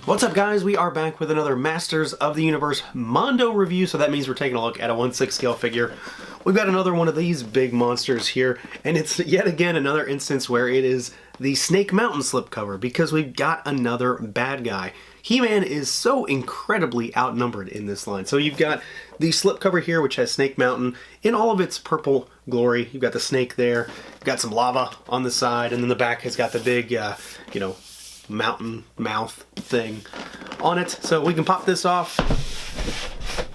What's up, guys? We are back with another Masters of the Universe Mondo review, so that means we're taking a look at a 1/6 scale figure. We've got another one of these big monsters here, and it's yet again another instance where it is the Snake Mountain slipcover, because we've got another bad guy. He-Man is so incredibly outnumbered in this line. So you've got the slipcover here, which has Snake Mountain in all of its purple glory. You've got the snake there, you've got some lava on the side, and then the back has got the big, mountain mouth thing on it. So we can pop this off,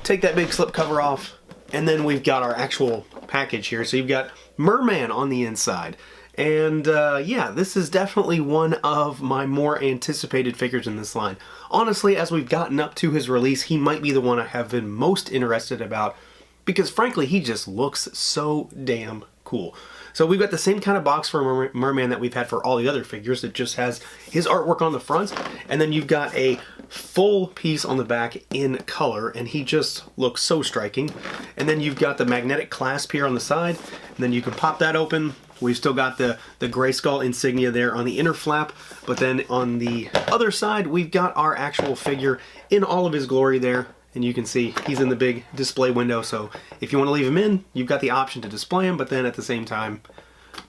take that big slip cover off, and then we've got our actual package here. So you've got MER-MAN on the inside. And yeah, this is definitely one of my more anticipated figures in this line. Honestly, as we've gotten up to his release, he might be the one I have been most interested about, because frankly, he just looks so damn cool. So we've got the same kind of box for MER-MAN that we've had for all the other figures. It just has his artwork on the front, and then you've got a full piece on the back in color, and he just looks so striking. And then you've got the magnetic clasp here on the side, and then you can pop that open. We've still got the Grayskull insignia there on the inner flap, but then on the other side, we've got our actual figure in all of his glory there. And you can see he's in the big display window, so if you want to leave him in, you've got the option to display him, but then at the same time,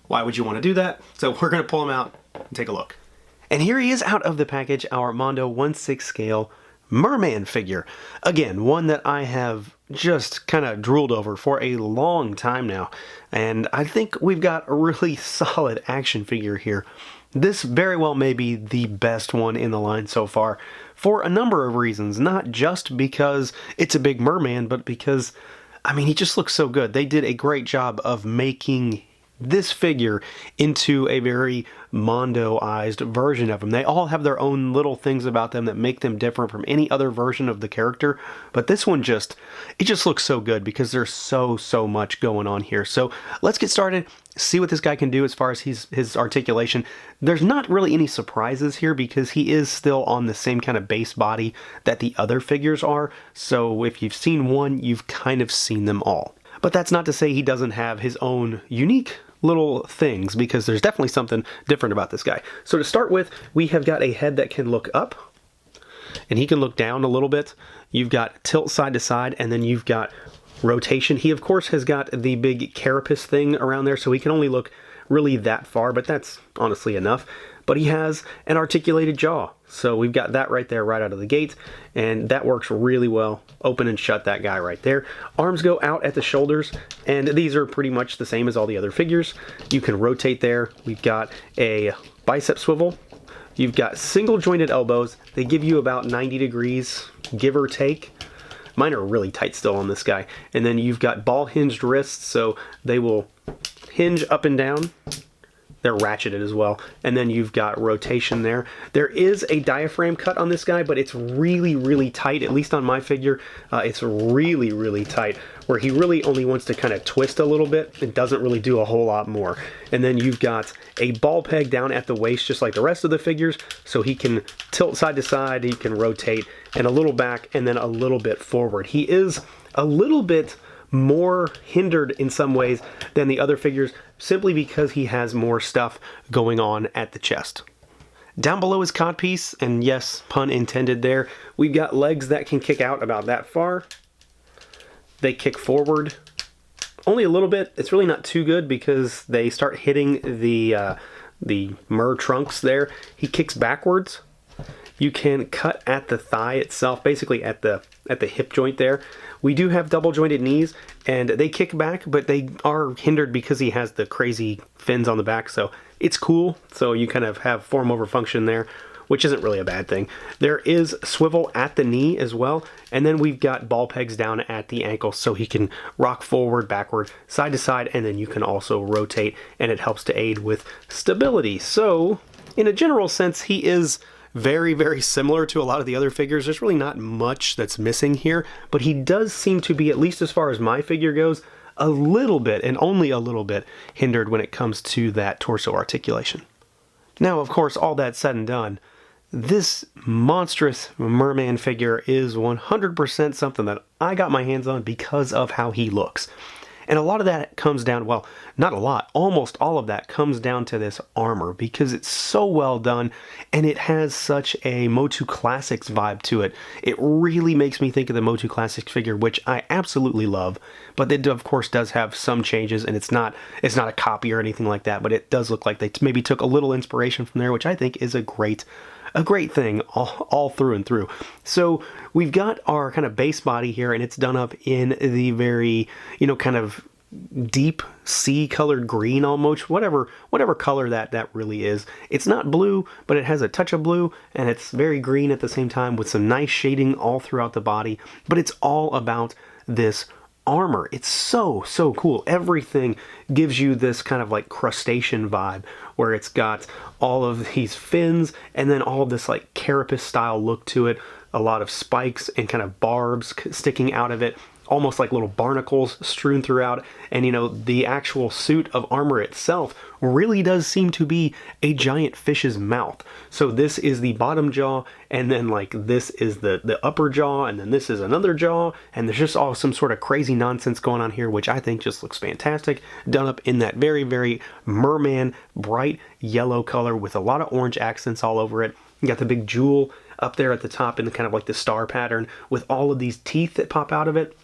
why would you want to do that? So we're going to pull him out and take a look. And here he is out of the package, our Mondo 1/6 scale MER-MAN figure. Again, one that I have just kind of drooled over for a long time now, and I think we've got a really solid action figure here. This very well may be the best one in the line so far, for a number of reasons. Not just because it's a big MER-MAN, but because, I mean, he just looks so good. They did a great job of making this figure into a very Mondo-ized version of him. They all have their own little things about them that make them different from any other version of the character, but this one just looks so good because there's so much going on here. So let's get started, see what this guy can do as far as his articulation. There's not really any surprises here because he is still on the same kind of base body that the other figures are, so if you've seen one, you've kind of seen them all. But that's not to say he doesn't have his own unique little things, because there's definitely something different about this guy. So to start with, we have got a head that can look up, and he can look down a little bit. You've got tilt side to side, and then you've got rotation. He, of course, has got the big carapace thing around there, so he can only look really that far, but that's honestly enough. But he has an articulated jaw, so we've got that right there right out of the gate, and that works really well. Open and shut that guy right there. Arms go out at the shoulders, and these are pretty much the same as all the other figures. You can rotate there. We've got a bicep swivel. You've got single jointed elbows. They give you about 90 degrees, give or take. Mine are really tight still on this guy. And then you've got ball hinged wrists, so they will hinge up and down. They're ratcheted as well. And then you've got rotation there. There is a diaphragm cut on this guy, but it's really tight, at least on my figure. It's really tight, where he really only wants to kind of twist a little bit. It doesn't really do a whole lot more. And then you've got a ball peg down at the waist, just like the rest of the figures, so he can tilt side to side, he can rotate, and a little back, and then a little bit forward. He is a little bit more hindered in some ways than the other figures, simply because he has more stuff going on at the chest. Down below his codpiece, and yes, pun intended there, we've got legs that can kick out about that far. They kick forward only a little bit. It's really not too good because they start hitting the MER trunks there. He kicks backwards. You can cut at the thigh itself, basically at the hip joint there. We do have double jointed knees, and they kick back, but they are hindered because he has the crazy fins on the back, so it's cool. So you kind of have form over function there, which isn't really a bad thing. There is swivel at the knee as well, and then we've got ball pegs down at the ankle, so he can rock forward, backward, side to side, and then you can also rotate, and it helps to aid with stability. So in a general sense, he is very similar to a lot of the other figures. There's really not much that's missing here, but he does seem to be, at least as far as my figure goes, a little bit, and only a little bit, hindered when it comes to that torso articulation. Now, of course, all that said and done, this monstrous MER-MAN figure is 100% something that I got my hands on because of how he looks. And a lot of that comes down, well, not a lot, almost all of that comes down to this armor because it's so well done and it has such a Motu Classics vibe to it. It really makes me think of the Motu Classics figure, which I absolutely love, but it of course does have some changes, and it's not a copy or anything like that, but it does look like they maybe took a little inspiration from there, which I think is a great thing all through and through. So we've got our kind of base body here, and it's done up in the very, kind of deep sea colored green almost, whatever color that really is. It's not blue, but it has a touch of blue, and it's very green at the same time with some nice shading all throughout the body. But it's all about this armor. It's so cool. Everything gives you this kind of like crustacean vibe, where it's got all of these fins and then all of this like carapace style look to it, a lot of spikes and kind of barbs sticking out of it, almost like little barnacles strewn throughout. And the actual suit of armor itself really does seem to be a giant fish's mouth. So this is the bottom jaw, and then like this is the upper jaw, and then this is another jaw, and there's just all some sort of crazy nonsense going on here, which I think just looks fantastic, done up in that very, very merman bright yellow color with a lot of orange accents all over it. You got the big jewel up there at the top in the kind of like the star pattern with all of these teeth that pop out of it.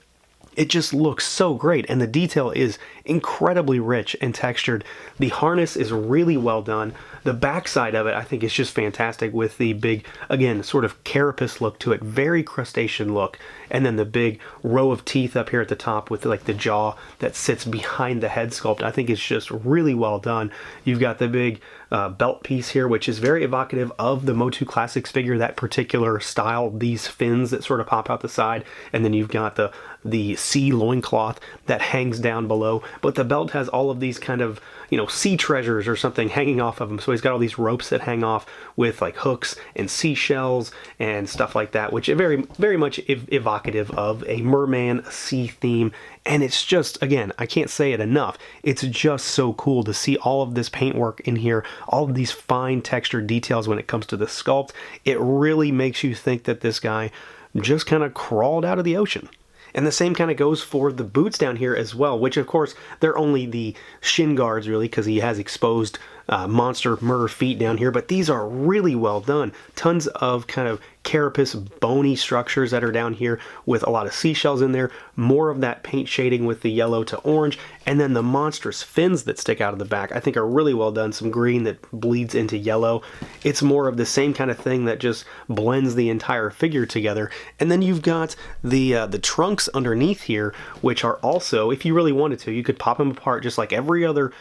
It just looks so great, and the detail is incredibly rich and textured. The harness is really well done. The backside of it, I think, is just fantastic with the big, again, sort of carapace look to it, very crustacean look, and then the big row of teeth up here at the top with like the jaw that sits behind the head sculpt. I think it's just really well done. You've got the big belt piece here, which is very evocative of the Motu Classics figure, that particular style, these fins that sort of pop out the side, and then you've got the sea loincloth that hangs down below, but the belt has all of these kind of, sea treasures or something hanging off of him. So he's got all these ropes that hang off with like hooks and seashells and stuff like that, which is very, very much evocative of a merman sea theme. And it's just, again, I can't say it enough, it's just so cool to see all of this paintwork in here, all of these fine textured details when it comes to the sculpt. It really makes you think that this guy just kind of crawled out of the ocean. And the same kind of goes for the boots down here as well, which of course they're only the shin guards really, because he has exposed monster mer feet down here, but these are really well done. Tons of kind of carapace bony structures that are down here with a lot of seashells in there, more of that paint shading with the yellow to orange, and then the monstrous fins that stick out of the back I think are really well done. Some green that bleeds into yellow. It's more of the same kind of thing that just blends the entire figure together. And then you've got the trunks underneath here, which are also, if you really wanted to, you could pop them apart just like every other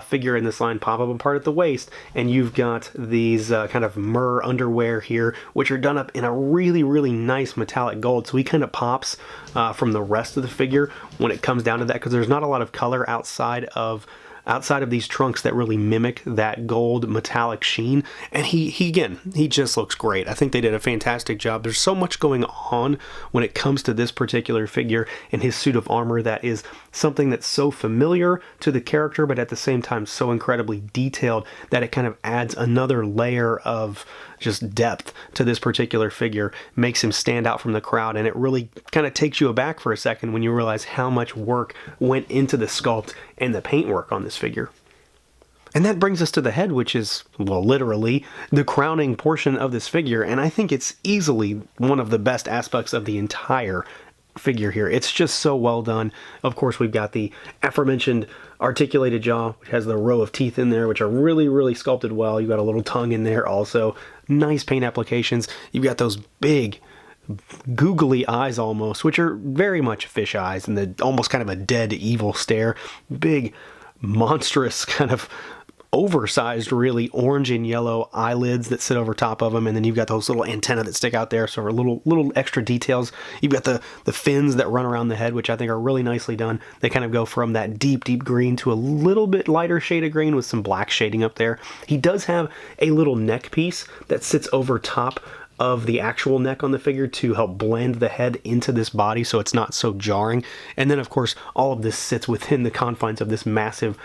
figure in this line, pop them apart at the waist, and you've got these kind of mer underwear here, which are done up in a really, really nice metallic gold. So he kind of pops from the rest of the figure when it comes down to that, because there's not a lot of color outside of these trunks that really mimic that gold metallic sheen. And he just looks great. I think they did a fantastic job. There's so much going on when it comes to this particular figure and his suit of armor that is something that's so familiar to the character, but at the same time so incredibly detailed that it kind of adds another layer of just depth to this particular figure, makes him stand out from the crowd, and it really kind of takes you aback for a second when you realize how much work went into the sculpt and the paintwork on this figure. And that brings us to the head, which is, well, literally the crowning portion of this figure, and I think it's easily one of the best aspects of the entire figure here. It's just so well done. Of course, we've got the aforementioned articulated jaw, which has the row of teeth in there, which are really, really sculpted well. You've got a little tongue in there also. Nice paint applications. You've got those big, googly eyes almost, which are very much fish eyes, and the almost kind of a dead evil stare. Big, monstrous kind of oversized, really orange and yellow eyelids that sit over top of them, and then you've got those little antennae that stick out there, so little extra details. You've got the fins that run around the head, which I think are really nicely done. They kind of go from that deep green to a little bit lighter shade of green with some black shading up there. He does have a little neck piece that sits over top of the actual neck on the figure to help blend the head into this body so it's not so jarring. And then of course all of this sits within the confines of this massive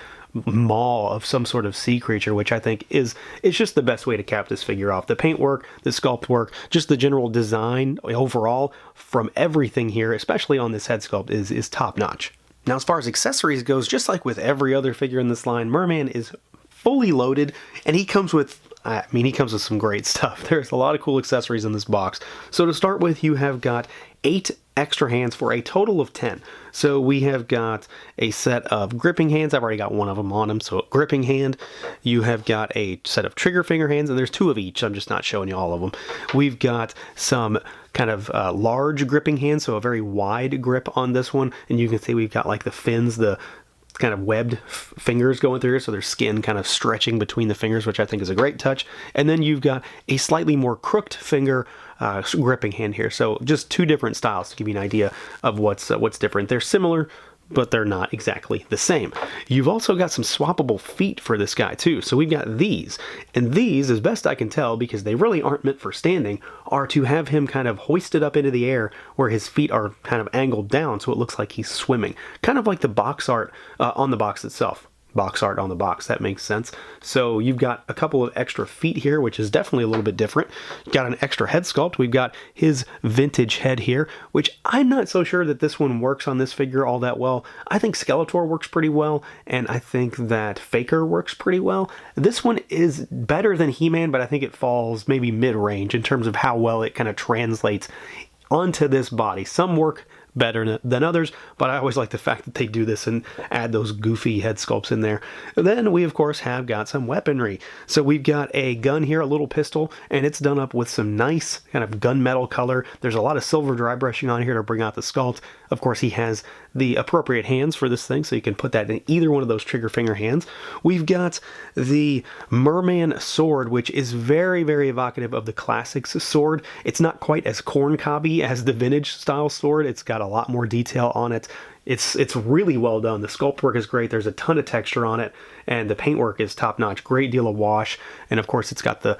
maw of some sort of sea creature, which I think is just the best way to cap this figure off. The paint work, the sculpt work, just the general design overall from everything here, especially on this head sculpt, is top notch. Now, as far as accessories goes, just like with every other figure in this line, Merman is fully loaded, and he comes with some great stuff. There's a lot of cool accessories in this box. So to start with, you have got 8 extra hands for a total of 10. So we have got a set of gripping hands. I've already got one of them on him, so a gripping hand. You have got a set of trigger finger hands, and there's 2 of each. I'm just not showing you all of them. We've got some kind of large gripping hands, so a very wide grip on this one. And you can see we've got like the fins, the kind of webbed fingers going through here, so there's skin kind of stretching between the fingers, which I think is a great touch. And then you've got a slightly more crooked finger gripping hand here. So just 2 different styles to give you an idea of what's different. They're similar, but they're not exactly the same. You've also got some swappable feet for this guy too. So we've got these, and these, as best I can tell, because they really aren't meant for standing, are to have him kind of hoisted up into the air where his feet are kind of angled down so it looks like he's swimming. Kind of like the box art on the box itself. Box art on the box, that makes sense. So you've got a couple of extra feet here, which is definitely a little bit different. Got an extra head sculpt. We've got his vintage head here, which I'm not so sure that this one works on this figure all that well. I think Skeletor works pretty well, and I think that Faker works pretty well. This one is better than He-Man, but I think it falls maybe mid-range in terms of how well it kind of translates onto this body. Some work better than others, but I always like the fact that they do this and add those goofy head sculpts in there. Then we of course have got some weaponry. So we've got a gun here, a little pistol, and it's done up with some nice kind of gunmetal color. There's a lot of silver dry brushing on here to bring out the sculpt. Of course, he has the appropriate hands for this thing, so you can put that in either one of those trigger finger hands. We've got the Merman sword, which is very, very evocative of the Classics sword. It's not quite as corn-cobby as the vintage style sword. It's got a lot more detail on it. It's really well done. The sculpt work is great. There's a ton of texture on it, and the paintwork is top notch. Great deal of wash, and of course it's got the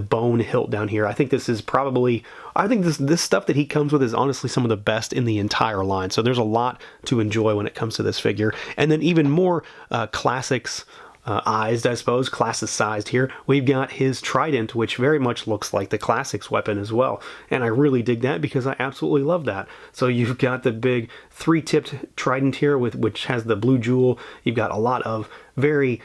bone hilt down here. I think this is probably, this stuff that he comes with is honestly some of the best in the entire line. So there's a lot to enjoy when it comes to this figure. And then even more classics eyes, I suppose, classicized here. We've got his trident, which very much looks like the Classics weapon as well. And I really dig that because I absolutely love that. So you've got the big 3-tipped trident here, which has the blue jewel. You've got a lot of very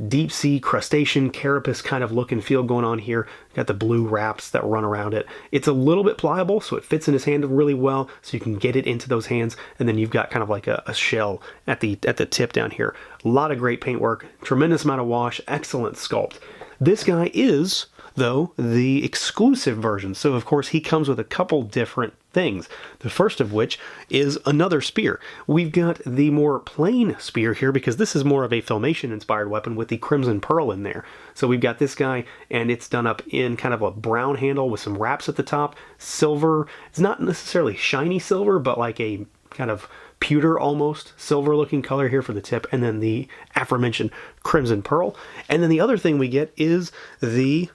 deep sea crustacean carapace kind of look and feel going on here. Got the blue wraps that run around it. It's a little bit pliable, so it fits in his hand really well, so you can get it into those hands. And then you've got kind of like a shell at the tip down here. A lot of great paintwork, tremendous amount of wash, excellent sculpt. This guy is, though, the exclusive version. So of course he comes with a couple different things. The first of which is another spear. We've got the more plain spear here because this is more of a Filmation inspired weapon with the Crimson Pearl in there. So we've got this guy, and it's done up in kind of a brown handle with some wraps at the top. Silver. It's not necessarily shiny silver, but like a kind of pewter almost silver looking color here for the tip, and then the aforementioned Crimson Pearl. And then the other thing we get is the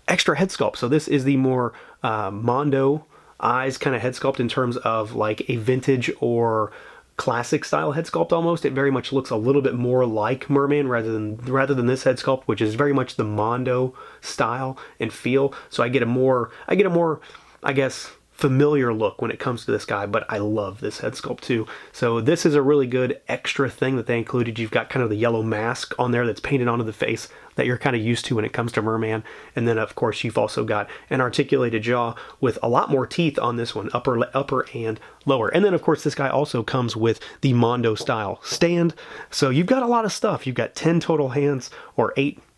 extra head sculpt. So this is the more Mondo eyes kind of head sculpt in terms of like a vintage or classic style head sculpt almost. It very much looks a little bit more like Merman rather than this head sculpt, which is very much the Mondo style and feel. So I get a more, I guess, familiar look when it comes to this guy, but I love this head sculpt too. So this is a really good extra thing that they included. You've got kind of the yellow mask on there that's painted onto the face that you're kind of used to when it comes to Merman. And then of course you've also got an articulated jaw with a lot more teeth on this one, upper and lower. And then of course this guy also comes with the Mondo style stand. So you've got a lot of stuff. You've got 10 total hands, or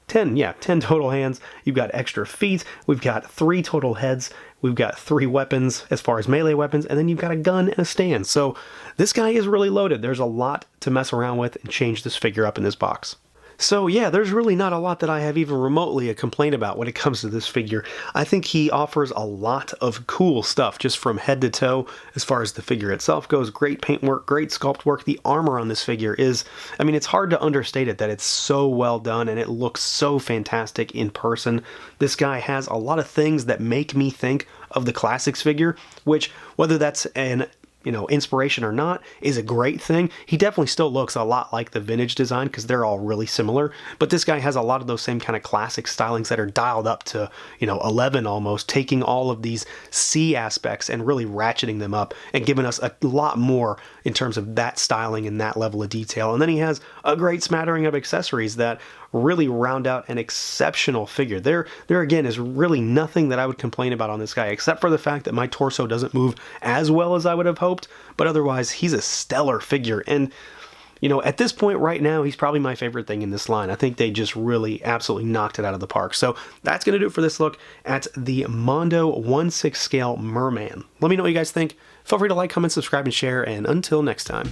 10 total hands. You've got extra feet. We've got 3 total heads. We've got 3 weapons as far as melee weapons, and then you've got a gun and a stand. So this guy is really loaded. There's a lot to mess around with and change this figure up in this box. So yeah, there's really not a lot that I have even remotely a complaint about when it comes to this figure. I think he offers a lot of cool stuff just from head to toe as far as the figure itself goes. Great paintwork, great sculpt work. The armor on this figure is, I mean, it's hard to understate it that it's so well done and it looks so fantastic in person. This guy has a lot of things that make me think of the Classics figure, which whether that's an inspiration or not is a great thing. He definitely still looks a lot like the vintage design because they're all really similar, but this guy has a lot of those same kind of classic stylings that are dialed up to 11 almost, taking all of these sea aspects and really ratcheting them up and giving us a lot more in terms of that styling and that level of detail. And then he has a great smattering of accessories that really round out an exceptional figure. There again is really nothing that I would complain about on this guy, except for the fact that my torso doesn't move as well as I would have hoped, but otherwise he's a stellar figure. And at this point right now, he's probably my favorite thing in this line. I think they just really absolutely knocked it out of the park. So that's going to do it for this look at the Mondo 1/6 scale Merman. Let me know what you guys think. Feel free to like, comment, subscribe, and share, and until next time.